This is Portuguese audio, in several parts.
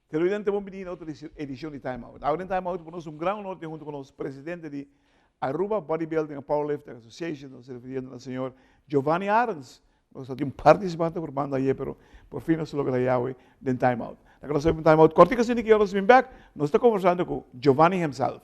Televidente, vamos pedir outra edição de Time Out. Agora em Time Out, conosco um grande honor junto com o presidente de Aruba Bodybuilding and Powerlifting Association, nos referindo ao senhor Giovanni Arens. Nós temos um participante por banda aí, pero por fim nós logramos aí em Time Out. Agora nós temos um Time Out cortico, assim que nós vamos back, nós estamos conversando com Giovanni himself.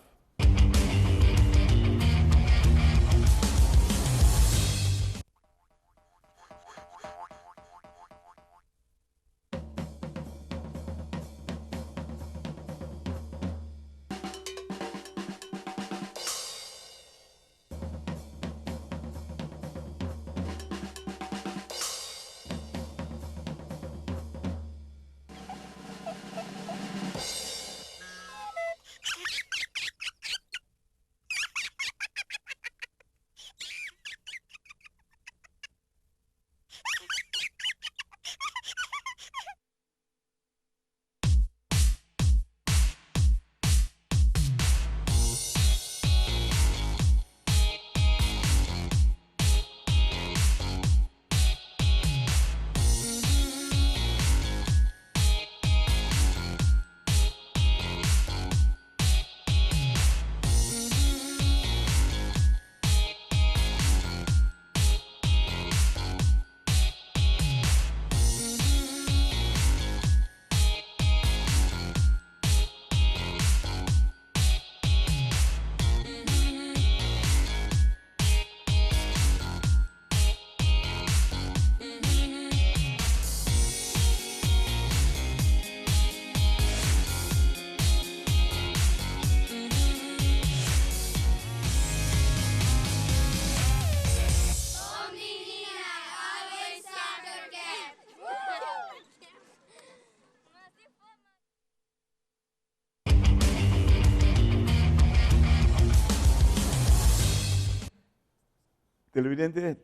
Televidente,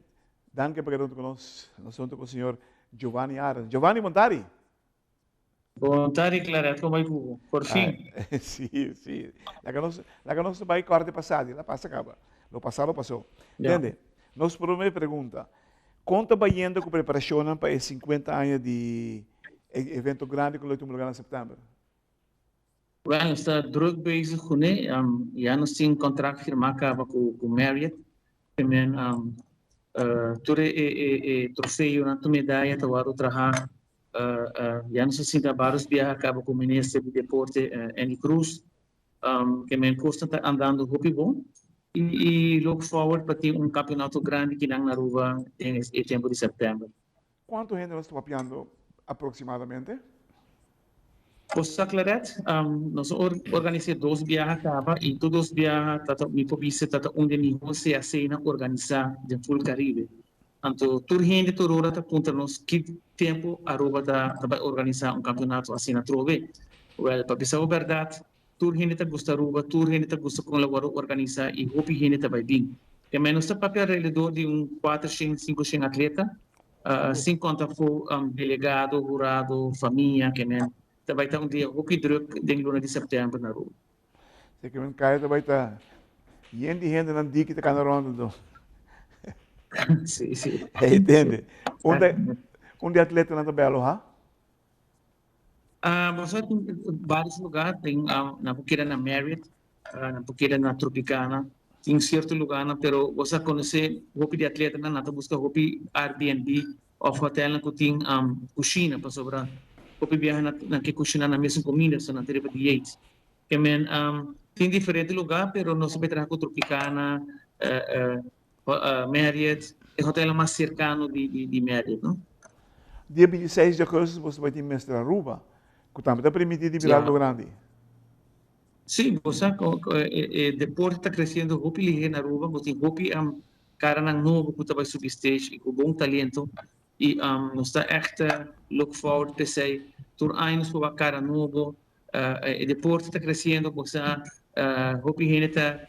danke per aver conosco, nós estamos com o senhor Giovanni Arens. Giovanni Montari. Montari, claro, como é que por fim? Sim, sim. La que nós vai corte passado, la passa acaba. Lo passado passou. Entende? Nossa primeira pergunta. Quanto vai indo com a preparação para os 50 anos de evento grande que nós temos lugar em setembro? Well, está druk bezig com né, já nós temos contrato firmado com Marriott, também tudo troféu na tua medalha, tá o trabalho, já nós temos vários viagens acaba com o ministro de deporte Andy Cruz, que me custa tá andando muito bom e look forward para ter campeonato grande que na Aruba em tempo de setembro. Quanto gente nós estamos apoiando aproximadamente? Posso aclarar? Nós organizamos 2 viagens e todos os viagens me povisa onde nós se acena organizar de full Caribe. Então, toda gente toda hora está contando que tempo a Aruba vai organizar campeonato assim na trove. Well, para pensar a verdade, toda gente está gostando Aruba, toda gente está gostando colaborar organizar e hope gente está vai bem. Que menos está papel alrededor de 400, 500 atletas, sem contar for delegado, jurado, família, que menos. Vai estar dia hockey druk den luna de setembro na rua. Sei que um cara vai estar gente na dica que está ronda. Sim, sim. Entende? Onde atleta na tabela, ha? Você tem vários lugares, tem na Buqueira na Marriott, na Buqueira na Tropicana, tem certo lugar, pero você conhece hockey de atleta na busca hockey Airbnb ou hotel que tem cozinha para sobrar. Kopi biyahe na kushina na mesma comida sa na terima diet. Kemen tem diferente lugar, pero nós betra com Tropicana, Marriott, é hotel mais cercano de Marriott, não? Dia 26 de agosto você vai ter mestre Aruba, que também está permitido de virar do grande. Sim, você o deporte está crescendo, hopi liga na Aruba, você hopi cara nang novo que vai subir stage, com bom talento. E nós está echt look forward para ser por anos para a cara novo, o deporte está crescendo, você hope que está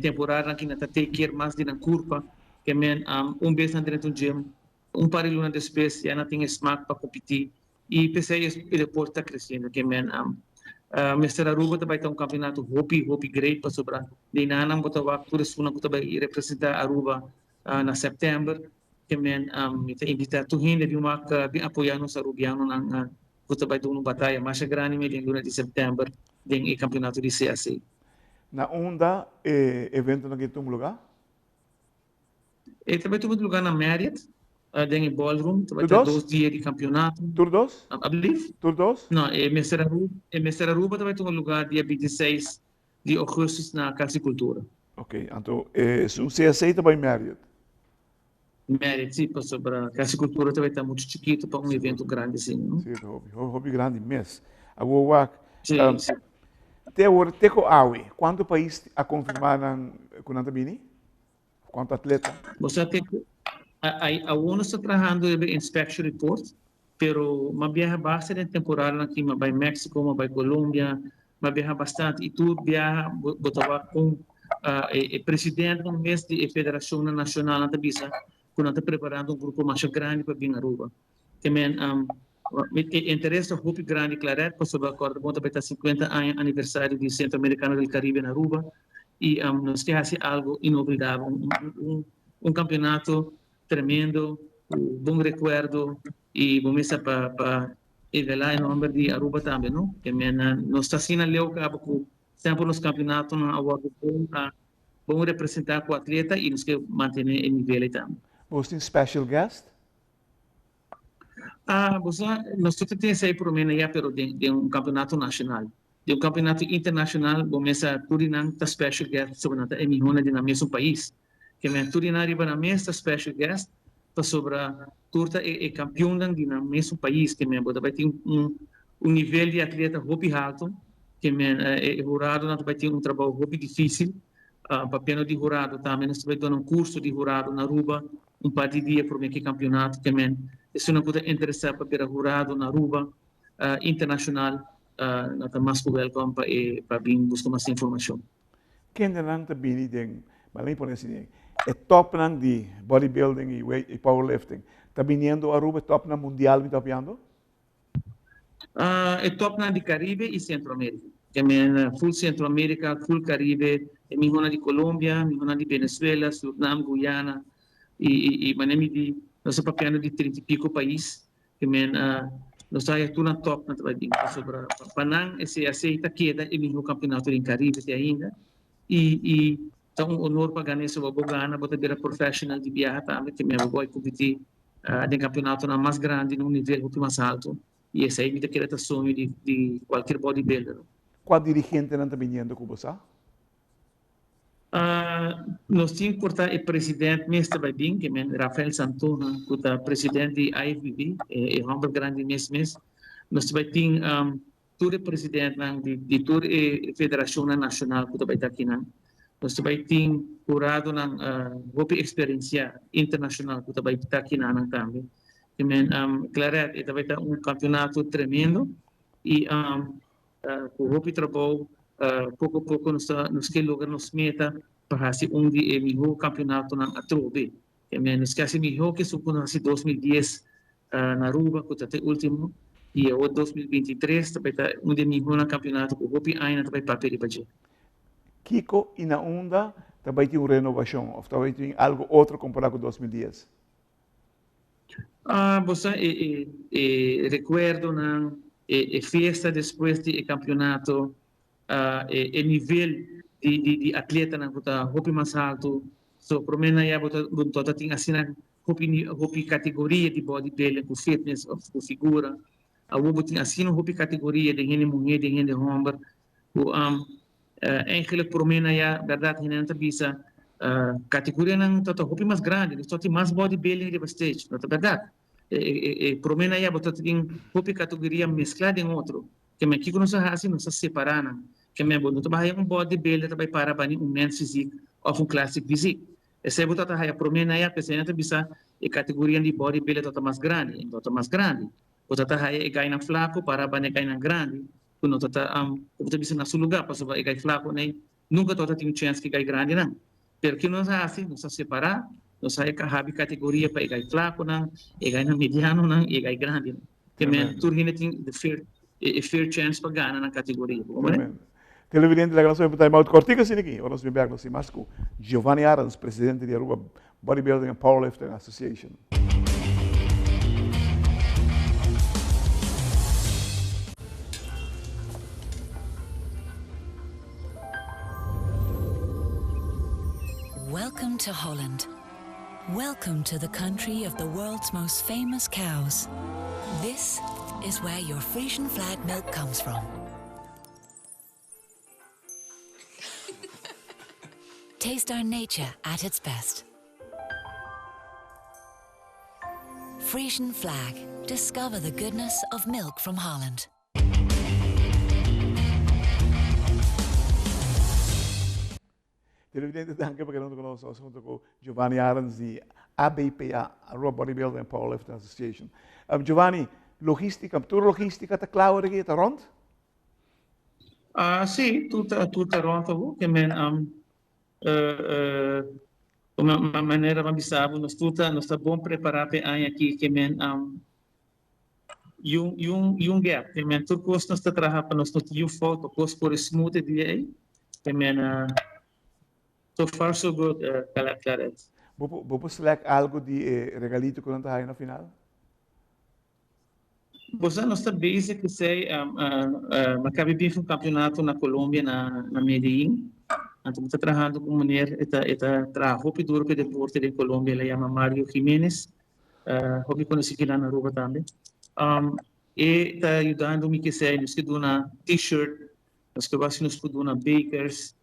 temporada que está take care mais de na curva, que men vez na dentro do gym, par de luna depois já não tem smack para competir e pensei o deporte está crescendo, que men Mr. Aruba também tem campeonato hope great para sobrar, de nanang botar o por isso na vai representar Aruba na setembro. Que men ita invita tu hindi di mak apoyano sa Rubiano ng que vai dar uma batalha mais grande em luna de setembro em campeonato de CAC. Na onda, evento na que tu lugar? E também temos lugar na Marriott, em Ballroom, vai ter Todos? 2 dias de campeonato. Turdos? I believe? Turdos? Não, em Messeraruba também tem um lugar dia 26 de agosto na Casa de Cultura. Ok, então, se você aceita, vai Marriott. Marriott, sim, sobre a Casa de Cultura também está muito chiquito para um evento grande assim, não? Sim, hobby grande mesmo. Agora, Sim, sim. até agora, Teco Awe, quanto país a confirmar com a Bini? Quanto atleta? Você tem que a ONU está trabalhando em inspection report, pero uma viaja bastante temporária aqui, mas vai México, mas vai Colômbia, mas viaja bastante e tu viaja, botava com o presidente do mês da Federação Nacional da Bisa, quando está preparando um grupo mais grande para vir a Aruba. Também interesse muito grande, claro, para sobre a corda, bom, também está 50 anos aniversário do Centro Americano do Caribe na Aruba e nós queremos fazer algo inolvidável, um campeonato tremendo, bom recuerdo e vamos para revelar em nome de Aruba também, não? Que nós está sendo leu que sempre nos campeonatos na award bom representar com o atleta e nos que manter o nível também. Você tem special guest? Você nós temos esse problema já, pero de um campeonato nacional. De um campeonato internacional, vamos a Turinang ta special guest sobre nata emihona de na mesmo país. Que Turinang riba na mesma special guest para sobre turta campeão de na mesmo país que vai ter nível de atleta hobby alto que jurado não vai ter trabalho hobby difícil para piano de jurado também nós vai dar curso de jurado na Aruba par de dias para que campeonato que isso não pode interessar para ver jurado na Aruba internacional nata mais welcome para vir buscar mais informação. Quem não está bem dentro, mas nem por assim é top nang de bodybuilding e powerlifting. Está vindo a Aruba top na mundial, me está vendo? É top na de Caribe e Centro-América. Que full Centro-América, full Caribe, mihona de Colômbia, mihona de Venezuela, Suriname, Guyana e manemi de nós papiano de 30 e pico país. Que nós sai tudo na top na trabalho sobre Panang esse aceita queda e no campeonato em Caribe ainda e então um honor para ganhar esse Bogana botar de profissional de viagem também que me vou competir de campeonato na mais grande no nível muito mais alto e esse aí me daquele sonho de qualquer bodybuilder. Qual dirigente não está vindo com você? Nós tínhamos que cortar o presidente mestre Babin, que é Rafael Santona, que é presidente de IFBB, é um grande mês. Nós também tínhamos todo o presidente de toda a Federação Nacional, que também está aqui. Nós também tínhamos curado na experiência internacional, que também está aqui também. Claro, é também campeonato tremendo e o trabalho pouco a pouco nos que lugar nos meta para fazer de melhor campeonato na Atrobe. Nos que assim melhor que supondo assim 2010 na Aruba, que até último e o 2023 também tá de melhor na campeonato o Hopi ainda também papel para gente. Kiko e na onda também tem uma renovação, ou também tem algo outro comparado com 2010. Você recuerdo na festa depois do campeonato o nível de atleta na Hopi mais alto, so por mim já botar tem assim na Hopi categoria de bodybuilding, com fitness, com figura, a Hopi tem assim na Hopi categoria de gente mulher, de gente homem, o eigenlijk por mim já verdade não está bisa categoria não tá Hopi mais grande, só tem mais bodybuilding de bastante, não é verdade? Por mim já botar tem Hopi categoria mesclada em outro, que me aqui não se assim não se separar que me botou trabalhar bodybuilder também para bani men's physique ou classic physique. Esse botou trabalhar por mim na pessoa bisa categoria de bodybuilder tota mais grande, botou trabalhar ganha flaco para bani ganha grande, quando tota botou bisa na seu lugar para sobre ganha flaco nem nunca tota tem chance que ganha grande não. Porque não é assim, não se separar, não sai que categoria para ganha flaco não, ganha mediano não, ganha grande. Que me turgina tem fair chance para ganhar na categoria. Televidente da Graça Time Out Cortico aqui. Nós vamos mais com Giovanni Arans, presidente da Aruba Bodybuilding and Powerlifting Association. Welcome to Holland. Welcome to the country of the world's most famous cows. This is where your Frisian flag milk comes from. Taste our nature at its best. Frisian flag. Discover the goodness of milk from Holland. Televidente, danke per essere con noi. Sono con Giovanni Arens di ABPA, Aruba Bodybuilding and Powerlifting Association. Giovanni, logistica, tour logistica te claude che te rond? Sì, tutta rond, che men uma maneira mais sabe, nós está bom preparar para aqui que men gap, que men tudo nós está trabalhando para nós não foto, cost por smooth dia aí, que men so far so good, claro. Vou select algo de regalito quando está aí na final? Você não está basic que sei, acabei bem um campeonato na Colômbia na Medellín. Então, estou trabalhando com uma mulher, está trabalhando duro que deporte de Colômbia, ela chama Mario Jiménez, eu conheci aqui lá na Aruba também. E está ajudando-me que sei, nós que dou uma t-shirt, nós que nos dou uma bakers,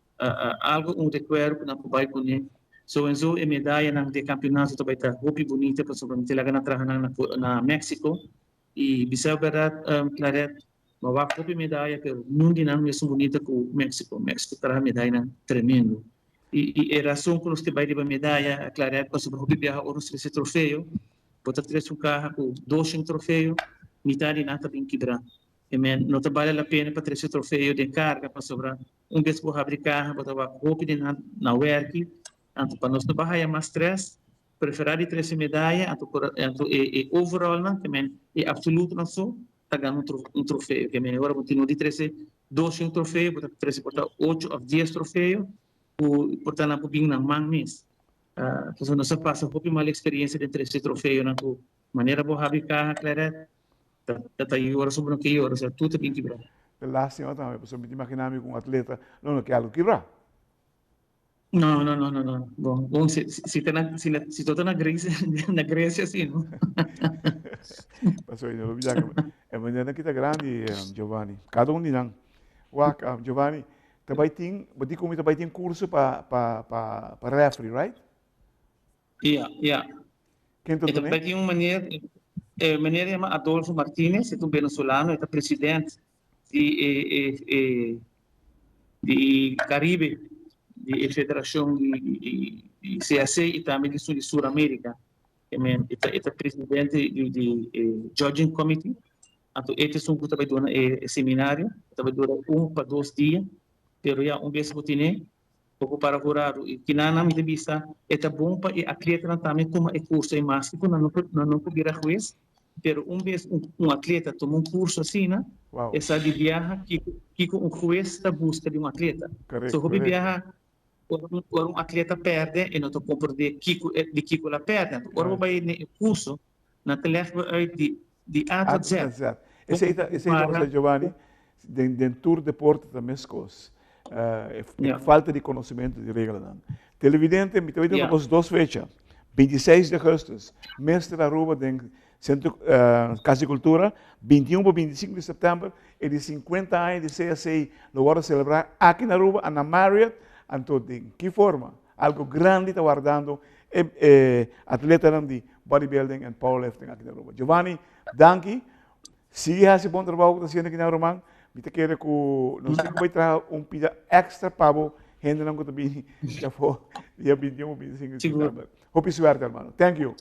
algo de cuero que não vai com ele. So, enzo e medalha na de campeonato também está muito bonita, para somente lá na trabalhar na México e bisau berat claret. Mas a própria medalha que não dinâmica é bonita com o México. México traz medalha tremendo. E a razão que nós temos de medalha, claro, para sobre o viajar ou nos esse troféu, pode ter um carro com 200 troféus, metade nada bem quebrar. E não vale a pena para ter esse troféu de carga para sobrar vez por abrir carro, para dar roupa na work, então para nós não barrar mais stress, preferir ter essa medalha, então overall, também é absoluto não só. Está ganhando troféu, que agora continua de 12 troféus, portanto, 8 ou 10 troféus, portanto, não pode na mão mesmo. Então, nós passa um pouco mais experiência de 13 troféus, na maneira boa habitar, claro, está aí agora sobre o que agora, tudo bem quebrado. Lá, senhor, também, você me imaginar com um atleta, não quer algo quebrar? Não. Bom, se está na Grécia, assim, não? Passou aí, não olvidar que é maneira que está grande, Giovanni. Cada de nós. Giovanni, também tem curso para referee, right? Yeah. Quem tu também tem uma maneira chama Adolfo Martínez, é um venezuelano, é presidente de Caribe, de Federação de CAC e também de Sul-América. É presidente de Judging Committee. Então, este é um que também dona seminário, também dura 1 para 2 dias, pero já vez por time, pouco para curar. E que na minha vista é bom para atleta também como curso em máximo, não pode ir a juiz, pero vez atleta toma curso assim, né? Essa de viajar que juiz está busca de atleta. Correto. So, viajar quando atleta perde e não estou compreendendo de que ela perde. Agora vai no curso na telefone de A a Z. Esse é Giovanni, dentro do deporte também coisas. Falta de conhecimento de regras. Televidente, me estou vendo as 2 fechas. 26 de agosto, Mestre Aruba, Centro Casa de Cultura, 21 para 25 de setembro, e de 50 anos de CSI, lo vamos a celebrar aqui na Aruba, na Marriott. Então, de que forma? Algo grande está guardando atleta de bodybuilding and powerlifting aqui na Aruba. Giovanni, danke. Siga esse bom trabalho que está fazendo aqui na Aruba. Eu quero que nós vamos trazer pida extra para gente não está bem, já foi dia 21 ou 25 de setembro. Hope suerte, hermano. Thank you.